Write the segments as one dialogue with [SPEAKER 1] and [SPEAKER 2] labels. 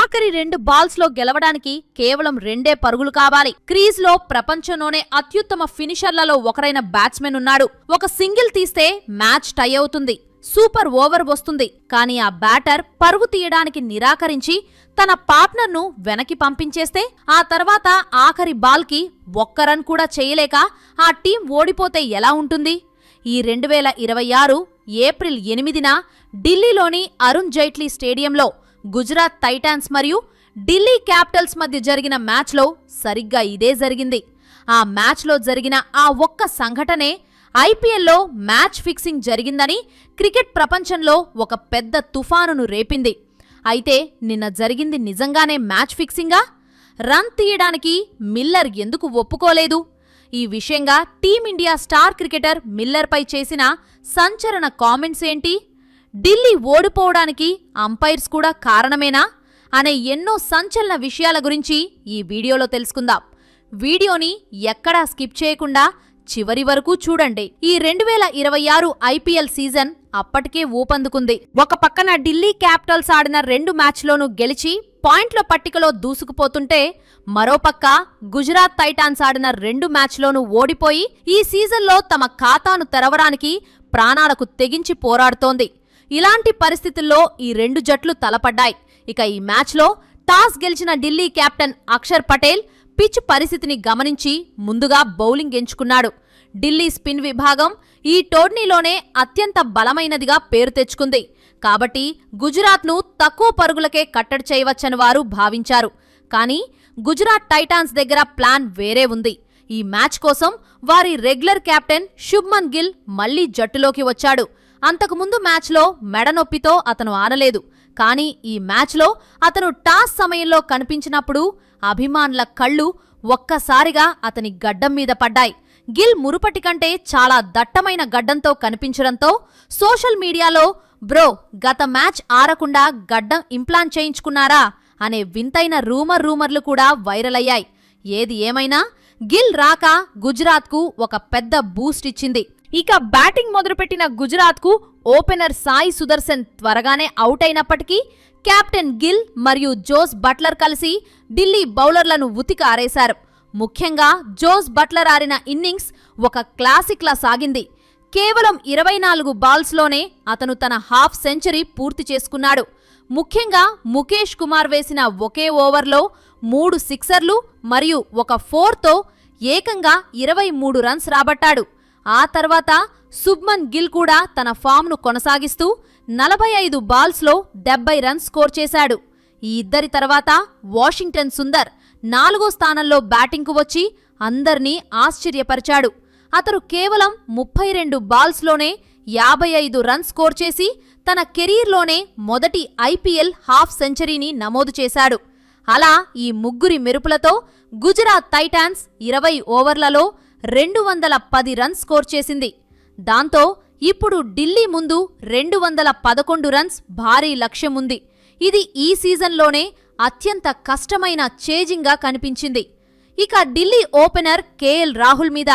[SPEAKER 1] ఆఖరి 2 బాల్స్ లో గెలవడానికి కేవలం 2 పరుగులు కావాలి. క్రీజ్ లో ప్రపంచంలోనే అత్యుత్తమ ఫినిషర్లలో ఒకరైన బ్యాట్స్మెన్ ఉన్నాడు. ఒక సింగిల్ తీస్తే మ్యాచ్ టై అవుతుంది, సూపర్ ఓవర్ వస్తుంది. కానీ ఆ బ్యాటర్ పరుగు తీయడానికి నిరాకరించి తన పార్ట్నర్ను వెనక్కి పంపించేస్తే ఆ తర్వాత ఆఖరి బాల్కి ఒక్క రన్ కూడా చేయలేక ఆ టీం ఓడిపోతే ఎలా ఉంటుంది? ఈ 2026 ఏప్రిల్ 8న ఢిల్లీలోని అరుణ్ జైట్లీ స్టేడియంలో గుజరాత్ టైటాన్స్ మరియు ఢిల్లీ క్యాపిటల్స్ మధ్య జరిగిన మ్యాచ్లో సరిగ్గా ఇదే జరిగింది. ఆ మ్యాచ్లో జరిగిన ఆ ఒక్క సంఘటనే ఐపీఎల్లో మ్యాచ్ ఫిక్సింగ్ జరిగిందని క్రికెట్ ప్రపంచంలో ఒక పెద్ద తుఫానును రేపింది. అయితే నిన్న జరిగింది నిజంగానే మ్యాచ్ ఫిక్సింగా? రన్ తీయడానికి మిల్లర్ ఎందుకు ఒప్పుకోలేదు? ఈ విషయంగా టీమిండియా స్టార్ క్రికెటర్ మిల్లర్పై చేసిన సంచలన కామెంట్స్ ఏంటి? ఢిల్లీ ఓడిపోవడానికి అంపైర్స్ కూడా కారణమేనా అనే ఎన్నో సంచలన విషయాల గురించి ఈ వీడియోలో తెలుసుకుందాం. వీడియోని ఎక్కడా స్కిప్ చేయకుండా చివరి వరకు చూడండి. ఈ 2026 ఐపీఎల్ సీజన్ అప్పటికే ఊపందుకుంది. ఒక పక్కన ఢిల్లీ క్యాపిటల్స్ ఆడిన 2 మ్యాచ్లోనూ గెలిచి పాయింట్ల పట్టికలో దూసుకుపోతుంటే, మరోపక్క గుజరాత్ టైటాన్స్ ఆడిన 2 మ్యాచ్లోనూ ఓడిపోయి ఈ సీజన్లో తమ ఖాతాను తెరవడానికి ప్రాణాలకు తెగించి పోరాడుతోంది. ఇలాంటి పరిస్థితుల్లో ఈ 2 జట్లు తలపడ్డాయి. ఇక ఈ మ్యాచ్లో టాస్ గెలిచిన ఢిల్లీ కెప్టెన్ అక్షర్ పటేల్ పిచ్ పరిస్థితిని గమనించి ముందుగా బౌలింగ్ ఎంచుకున్నాడు. ఢిల్లీ స్పిన్ విభాగం ఈ టోర్నీలోనే అత్యంత బలమైనదిగా పేరు తెచ్చుకుంది. కాబట్టి గుజరాత్ను తక్కువ పరుగులకే కట్టడి చేయవచ్చని వారు భావించారు. కానీ గుజరాత్ టైటాన్స్ దగ్గర ప్లాన్ వేరే ఉంది. ఈ మ్యాచ్ కోసం వారి రెగ్యులర్ కెప్టెన్ శుభ్మన్ గిల్ మళ్లీ జట్టులోకి వచ్చాడు. అంతకుముందు మ్యాచ్లో మెడనొప్పితో అతను ఆడలేదు. కానీ ఈ మ్యాచ్లో అతను టాస్ సమయంలో కనిపించినప్పుడు అభిమానుల కళ్ళు ఒక్కసారిగా అతని గడ్డం మీద పడ్డాయి. గిల్ మురుపటి కంటే చాలా దట్టమైన గడ్డంతో కనిపించడంతో సోషల్ మీడియాలో బ్రో గత మ్యాచ్ ఆడకుండా గడ్డం ఇంప్లాంట్ చేయించుకున్నారా అనే వింతైన రూమర్లు కూడా వైరల్ అయ్యాయి. ఏది ఏమైనా గిల్ రాక గుజరాత్కు ఒక పెద్ద బూస్ట్ ఇచ్చింది. ఇక బ్యాటింగ్ మొదలుపెట్టిన గుజరాత్కు ఓపెనర్ సాయి సుదర్శన్ త్వరగానే అవుట్ అయినప్పటికీ కెప్టెన్ గిల్ మరియు జోస్ బట్లర్ కలిసి ఢిల్లీ బౌలర్లను ఉతికి ఆరేశారు. ముఖ్యంగా జోస్ బట్లర్ ఆడిన ఇన్నింగ్స్ ఒక క్లాసిక్లా సాగింది. కేవలం 24 బాల్స్లోనే అతను తన హాఫ్ సెంచరీ పూర్తి చేసుకున్నాడు. ముఖ్యంగా ముఖేష్ కుమార్ వేసిన ఒకే ఓవర్లో 3 సిక్సర్లు మరియు ఒక 4తో ఏకంగా 23 రన్స్ రాబట్టాడు. ఆ తర్వాత శుభ్మన్ గిల్ కూడా తన ఫామ్ను కొనసాగిస్తూ 45 బాల్స్లో 70 రన్స్ స్కోర్ చేశాడు. ఈ ఇద్దరి తర్వాత వాషింగ్టన్ సుందర్ 4వ స్థానంలో బ్యాటింగ్కు వచ్చి అందర్నీ ఆశ్చర్యపరిచాడు. అతను కేవలం 32 బాల్స్లోనే 55 రన్స్ స్కోర్ చేసి తన కెరీర్లోనే మొదటి ఐపీఎల్ హాఫ్ సెంచరీని నమోదు చేశాడు. అలా ఈ ముగ్గురి మెరుపులతో గుజరాత్ టైటాన్స్ 20 ఓవర్లలో 210 రన్స్ స్కోర్ చేసింది. దాంతో ఇప్పుడు ఢిల్లీ ముందు 211 రన్స్ భారీ లక్ష్యం ఉంది. ఇది ఈ సీజన్లోనే అత్యంత కష్టమైన చేజింగ్గా కనిపించింది. ఇక ఢిల్లీ ఓపెనర్ కేఎల్ రాహుల్ మీద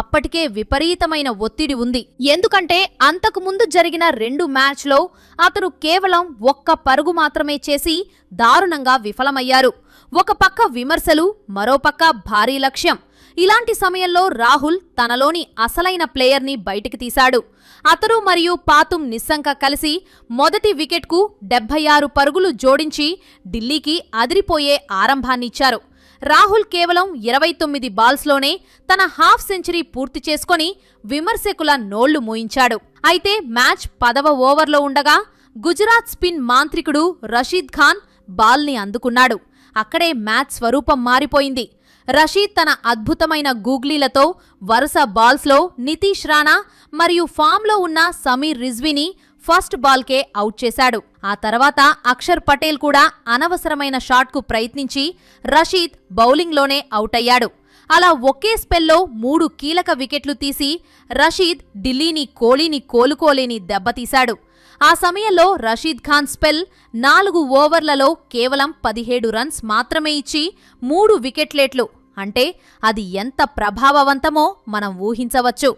[SPEAKER 1] అప్పటికే విపరీతమైన ఒత్తిడి ఉంది. ఎందుకంటే అంతకుముందు జరిగిన 2 మ్యాచ్లో అతను కేవలం 1 పరుగు మాత్రమే చేసి దారుణంగా విఫలమయ్యారు. ఒక పక్క విమర్శలు, మరోపక్క భారీ లక్ష్యం. ఇలాంటి సమయంలో రాహుల్ తనలోని అసలైన ప్లేయర్ని బయటికి తీశాడు. అతను మరియు పాతుం నిస్సంక కలిసి మొదటి వికెట్కు 76 పరుగులు జోడించి ఢిల్లీకి అదిరిపోయే ఆరంభాన్నిచ్చారు. రాహుల్ కేవలం 29 బాల్స్లోనే తన హాఫ్ సెంచరీ పూర్తి చేసుకొని విమర్శకుల నోళ్లు మూయించాడు. అయితే మ్యాచ్ 10వ ఓవర్లో ఉండగా గుజరాత్ స్పిన్ మాంత్రికుడు రషీద్ ఖాన్ బాల్ని అందుకున్నాడు. అక్కడే మ్యాచ్ స్వరూపం మారిపోయింది. రషీద్ తన అద్భుతమైన గూగ్లీలతో వరుస బాల్స్లో నితీష్ రాణా మరియు ఫామ్లో ఉన్న సమీర్ రిజ్వీని ఫస్ట్ బాల్కే అవుట్ చేశాడు. ఆ తర్వాత అక్షర్ పటేల్ కూడా అనవసరమైన షాట్కు ప్రయత్నించి రషీద్ బౌలింగ్లోనే అవుట్ అయ్యాడు. అలా ఒకే స్పెల్లో 3 కీలక వికెట్లు తీసి రషీద్ ఢిల్లీని కోలుకోలేని దెబ్బతీశాడు. ఆ సమయంలో రషీద్ ఖాన్ స్పెల్ 4 ఓవర్లలో కేవలం 17 రన్స్ మాత్రమే ఇచ్చి 3 వికెట్లేట్లు. అంటే అది ఎంత ప్రభావవంతమో మనం ఊహించవచ్చు.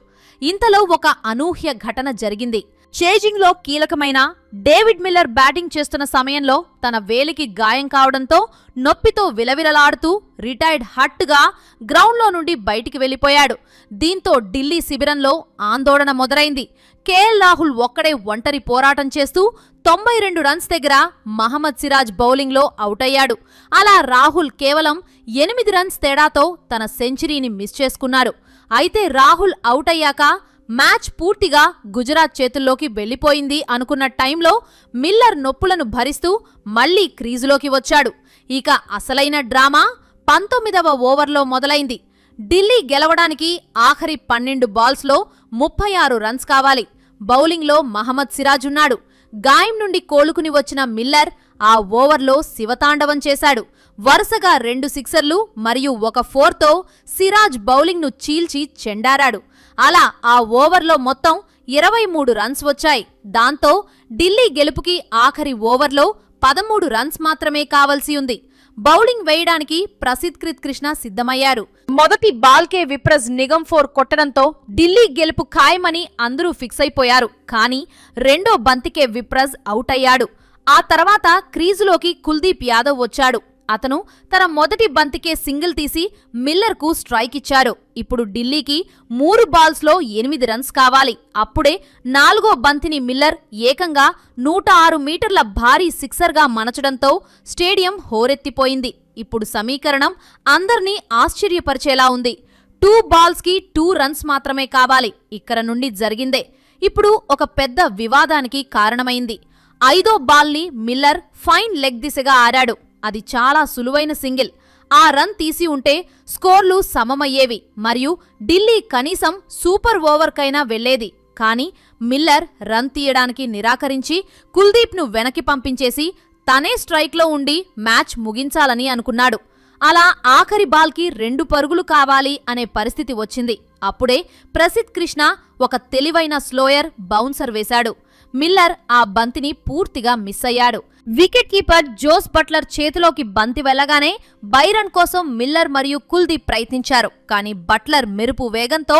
[SPEAKER 1] ఇంతలో ఒక అనూహ్య ఘటన జరిగింది. చేజింగ్ లో కీలకమైన డేవిడ్ మిల్లర్ బ్యాటింగ్ చేస్తున్న సమయంలో తన వేలికి గాయం కావడంతో నొప్పితో విలవిలలాడుతూ రిటైర్డ్ హట్గా గ్రౌండ్లో నుండి బయటికి వెళ్లిపోయాడు. దీంతో ఢిల్లీ శిబిరంలో ఆందోళన మొదలైంది. కేఎల్ రాహుల్ ఒక్కడే ఒంటరి పోరాటం చేస్తూ 92 రన్స్ దగ్గర మహమ్మద్ సిరాజ్ బౌలింగ్లో అవుటయ్యాడు. అలా రాహుల్ కేవలం 8 రన్స్ తేడాతో తన సెంచరీని మిస్ చేసుకున్నాడు. అయితే రాహుల్ అవుటయ్యాక మ్యాచ్ పూర్తిగా గుజరాత్ చేతుల్లోకి వెళ్లిపోయింది అనుకున్న టైంలో మిల్లర్ నొప్పులను భరిస్తూ మళ్లీ క్రీజులోకి వచ్చాడు. ఇక అసలైన డ్రామా 19వ ఓవర్లో మొదలైంది. ఢిల్లీ గెలవడానికి ఆఖరి 12 బాల్స్లో 36 రన్స్ కావాలి. బౌలింగ్లో మహమ్మద్ సిరాజ్ ఉన్నాడు. గాయం నుండి కోలుకుని వచ్చిన మిల్లర్ ఆ ఓవర్లో శివతాండవం చేశాడు. వరుసగా 2 సిక్సర్లు మరియు 1 4తో సిరాజ్ బౌలింగ్ను చీల్చి చెండారాడు. అలా ఆ ఓవర్లో మొత్తం 23 రన్స్ వచ్చాయి. దాంతో ఢిల్లీ గెలుపుకి ఆఖరి ఓవర్లో 13 రన్స్ మాత్రమే కావలసి ఉంది. బౌలింగ్ వేయడానికి ప్రసిద్ కృష్ణ సిద్ధమయ్యారు. మొదటి బాల్కే విప్రజ్ నిగమ్ 4 కొట్టడంతో ఢిల్లీ గెలుపు ఖాయమని అందరూ ఫిక్స్ అయిపోయారు. కానీ రెండో బంతికే విప్రజ్ అవుట్ అయ్యాడు. ఆ తర్వాత క్రీజులోకి కుల్దీప్ యాదవ్ వచ్చాడు. అతను తన మొదటి బంతికే సింగిల్ తీసి మిల్లర్కు స్ట్రైక్ ఇచ్చారు. ఇప్పుడు ఢిల్లీకి 3 బాల్స్లో 8 రన్స్ కావాలి. అప్పుడే 4వ బంతిని మిల్లర్ ఏకంగా 106 మీటర్ల భారీ సిక్సర్గా మనచడంతో స్టేడియం హోరెత్తిపోయింది. ఇప్పుడు సమీకరణం అందర్నీ ఆశ్చర్యపరిచేలా ఉంది. 2 బాల్స్కి 2 రన్స్ మాత్రమే కావాలి. ఇక్కడ నుండి జరిగిందే ఇప్పుడు ఒక పెద్ద వివాదానికి కారణమైంది. 5వ బాల్ని మిల్లర్ ఫైన్ లెగ్ దిశగా ఆడాడు. అది చాలా సులువైన సింగిల్. ఆ రన్ తీసి ఉంటే స్కోర్లు సమమయ్యేవి మరియు ఢిల్లీ కనీసం సూపర్ ఓవర్కైనా వెళ్లేది. కానీ మిల్లర్ రన్ తీయడానికి నిరాకరించి కుల్దీప్ను వెనక్కి పంపించేసి తనే స్ట్రైక్లో ఉండి మ్యాచ్ ముగించాలని అనుకున్నాడు. అలా ఆఖరి బాల్కి 2 పరుగులు కావాలి అనే పరిస్థితి వచ్చింది. అప్పుడే ప్రసిద్ కృష్ణ ఒక తెలివైన స్లోయర్ బౌన్సర్ వేశాడు. మిల్లర్ ఆ బంతిని పూర్తిగా మిస్ అయ్యాడు. వికెట్ కీపర్ జోస్ బట్లర్ చేతిలోకి బంతి వెళ్లగానే బైరన్ కోసం మిల్లర్ మరియు కుల్దీప్ ప్రయత్నించారు. కానీ బట్లర్ మెరుపు వేగంతో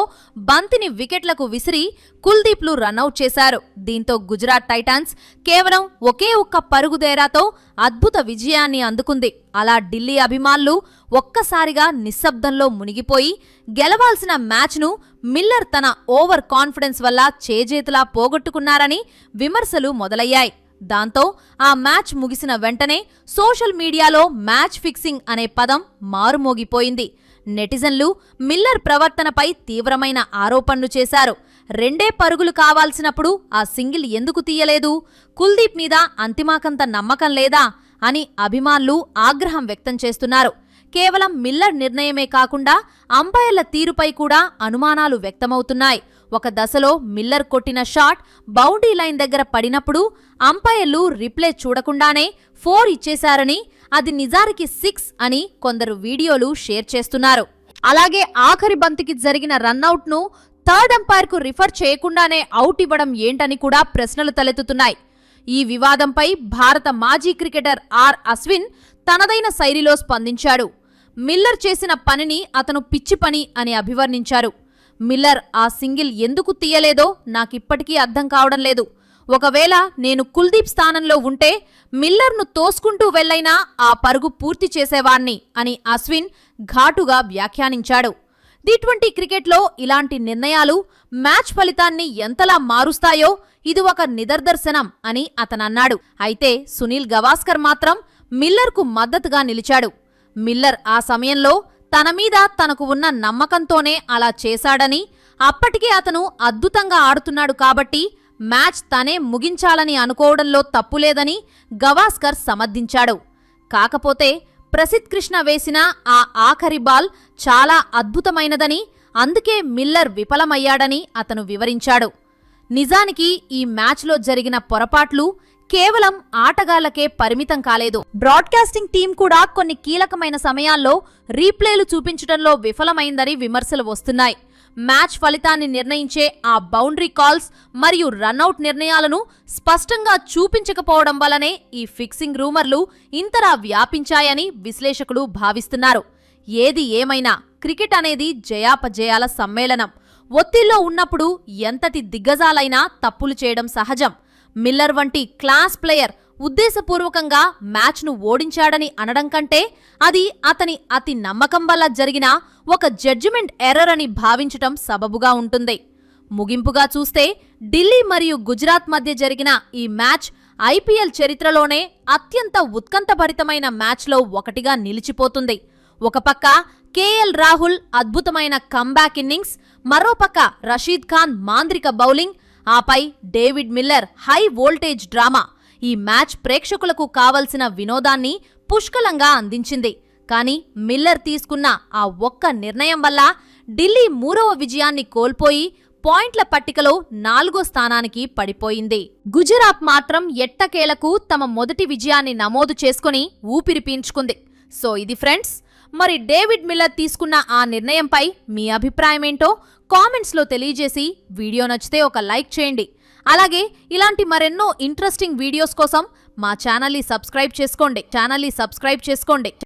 [SPEAKER 1] బంతిని వికెట్లకు విసిరి కుల్దీప్లు రన్అట్ చేశారు. దీంతో గుజరాత్ టైటాన్స్ కేవలం ఒకే ఒక్క పరుగు తేడాతో అద్భుత విజయాన్ని అందుకుంది. అలా ఢిల్లీ అభిమానులు ఒక్కసారిగా నిశ్శబ్దంలో మునిగిపోయి గెలవాల్సిన మ్యాచ్ను మిల్లర్ తన ఓవర్ కాన్ఫిడెన్స్ వల్ల చేజేతులా పోగొట్టుకున్నారని విమర్శలు మొదలయ్యాయి. దాంతో ఆ మ్యాచ్ ముగిసిన వెంటనే సోషల్ మీడియాలో మ్యాచ్ ఫిక్సింగ్ అనే పదం మారుమోగిపోయింది. నెటిజన్లు మిల్లర్ ప్రవర్తనపై తీవ్రమైన ఆరోపణలు చేశారు. 2 పరుగులు కావాల్సినప్పుడు ఆ సింగిల్ ఎందుకు తీయలేదు? కుల్దీప్ మీద అంతిమాకంత నమ్మకం లేదా అని అభిమానులు ఆగ్రహం వ్యక్తం చేస్తున్నారు. కేవలం మిల్లర్ నిర్ణయమే కాకుండా అంపైర్ల తీరుపై కూడా అనుమానాలు వ్యక్తమవుతున్నాయి. ఒక దశలో మిల్లర్ కొట్టిన షాట్ బౌండరీ లైన్ దగ్గర పడినప్పుడు అంపైర్లు రిప్లే చూడకుండానే 4 ఇచ్చేశారని, అది నిజానికి 6 అని కొందరు వీడియోలు షేర్ చేస్తున్నారు. అలాగే ఆఖరి బంతికి జరిగిన రన్అట్ ను థర్డ్ అంపైర్ కు రిఫర్ చేయకుండానే అవుట్ ఇవ్వడం ఏంటని కూడా ప్రశ్నలు తలెత్తుతున్నాయి. ఈ వివాదంపై భారత మాజీ క్రికెటర్ ఆర్ అశ్విన్ తనదైన శైలిలో స్పందించాడు. మిల్లర్ చేసిన పనిని అతను పిచ్చి పని అని అభివర్ణించారు. మిల్లర్ ఆ సింగిల్ ఎందుకు తీయలేదో నాకిప్పటికీ అర్థం కావడం లేదు. ఒకవేళ నేను కుల్దీప్ స్థానంలో ఉంటే మిల్లర్ను తోసుకుంటూ వెళ్లైనా ఆ పరుగు పూర్తి చేసేవాణ్ణి అని అశ్విన్ ఘాటుగా వ్యాఖ్యానించాడు. టీ20 క్రికెట్లో ఇలాంటి నిర్ణయాలు మ్యాచ్ ఫలితాన్ని ఎంతలా మారుస్తాయో ఇది ఒక నిదర్శనం అని అతనన్నాడు. అయితే సునీల్ గవాస్కర్ మాత్రం మిల్లర్కు మద్దతుగా నిలిచాడు. మిల్లర్ ఆ సమయంలో తన మీద తనకు ఉన్న నమ్మకంతోనే అలా చేశాడని, అప్పటికే అతను అద్భుతంగా ఆడుతున్నాడు కాబట్టి మ్యాచ్ తనే ముగించాలని అనుకోవడంలో తప్పులేదని గవాస్కర్ సమర్థించాడు. కాకపోతే ప్రసిద్ కృష్ణ వేసిన ఆ ఆఖరి బాల్ చాలా అద్భుతమైనదని, అందుకే మిల్లర్ విఫలమయ్యాడని అతను వివరించాడు. నిజానికి ఈ మ్యాచ్లో జరిగిన పొరపాట్లు కేవలం ఆటగాళ్లకే పరిమితం కాలేదు. బ్రాడ్కాస్టింగ్ టీం కూడా కొన్ని కీలకమైన సమయాల్లో రీప్లేలు చూపించడంలో విఫలమైందని విమర్శలు వస్తున్నాయి. మ్యాచ్ ఫలితాన్ని నిర్ణయించే ఆ బౌండరీ కాల్స్ మరియు రన్అట్ నిర్ణయాలను స్పష్టంగా చూపించకపోవడం వల్లనే ఈ ఫిక్సింగ్ రూమర్లు ఇంతలా వ్యాపించాయని విశ్లేషకులు భావిస్తున్నారు. ఏది ఏమైనా క్రికెట్ అనేది జయాపజయాల సమ్మేళనం. ఒత్తిళ్లో ఉన్నప్పుడు ఎంతటి దిగ్గజాలైనా తప్పులు చేయడం సహజం. మిల్లర్ వంటి క్లాస్ ప్లేయర్ ఉద్దేశపూర్వకంగా మ్యాచ్ను ఓడించాడని అనడం కంటే అది అతని అతి నమ్మకం వల్ల జరిగిన ఒక జడ్జిమెంట్ ఎర్రర్ అని భావించటం సబబుగా ఉంటుంది. ముగింపుగా చూస్తే ఢిల్లీ మరియు గుజరాత్ మధ్య జరిగిన ఈ మ్యాచ్ ఐపీఎల్ చరిత్రలోనే అత్యంత ఉత్కంఠభరితమైన మ్యాచ్లో ఒకటిగా నిలిచిపోతుంది. ఒక పక్క కేఎల్ రాహుల్ అద్భుతమైన కంబ్యాక్ ఇన్నింగ్స్, మరోపక్క రషీద్ ఖాన్ మాంద్రిక బౌలింగ్, ఆపై David Miller high voltage drama ఈ మ్యాచ్ ప్రేక్షకులకు కావలసిన వినోదాన్ని పుష్కలంగా అందించింది. కానీ మిల్లర్ తీసుకున్న ఆ ఒక్క నిర్ణయం వల్ల ఢిల్లీ 3వ విజయాన్ని కోల్పోయి పాయింట్ల పట్టికలో 4వ స్థానానికి పడిపోయింది. గుజరాత్ మాత్రం ఎట్టకేలకు తమ మొదటి విజయాన్ని నమోదు చేసుకుని ఊపిరి పీల్చుకుంది. సో ఇది ఫ్రెండ్స్, మరి డేవిడ్ మిల్లర్ తీసుకున్న ఆ నిర్ణయంపై మీ అభిప్రాయమేంటో కామెంట్స్లో తెలియజేసి వీడియో నచ్చితే ఒక లైక్ చేయండి. అలాగే ఇలాంటి మరెన్నో ఇంట్రెస్టింగ్ వీడియోస్ కోసం మా ఛానల్ని సబ్స్క్రైబ్ చేసుకోండి.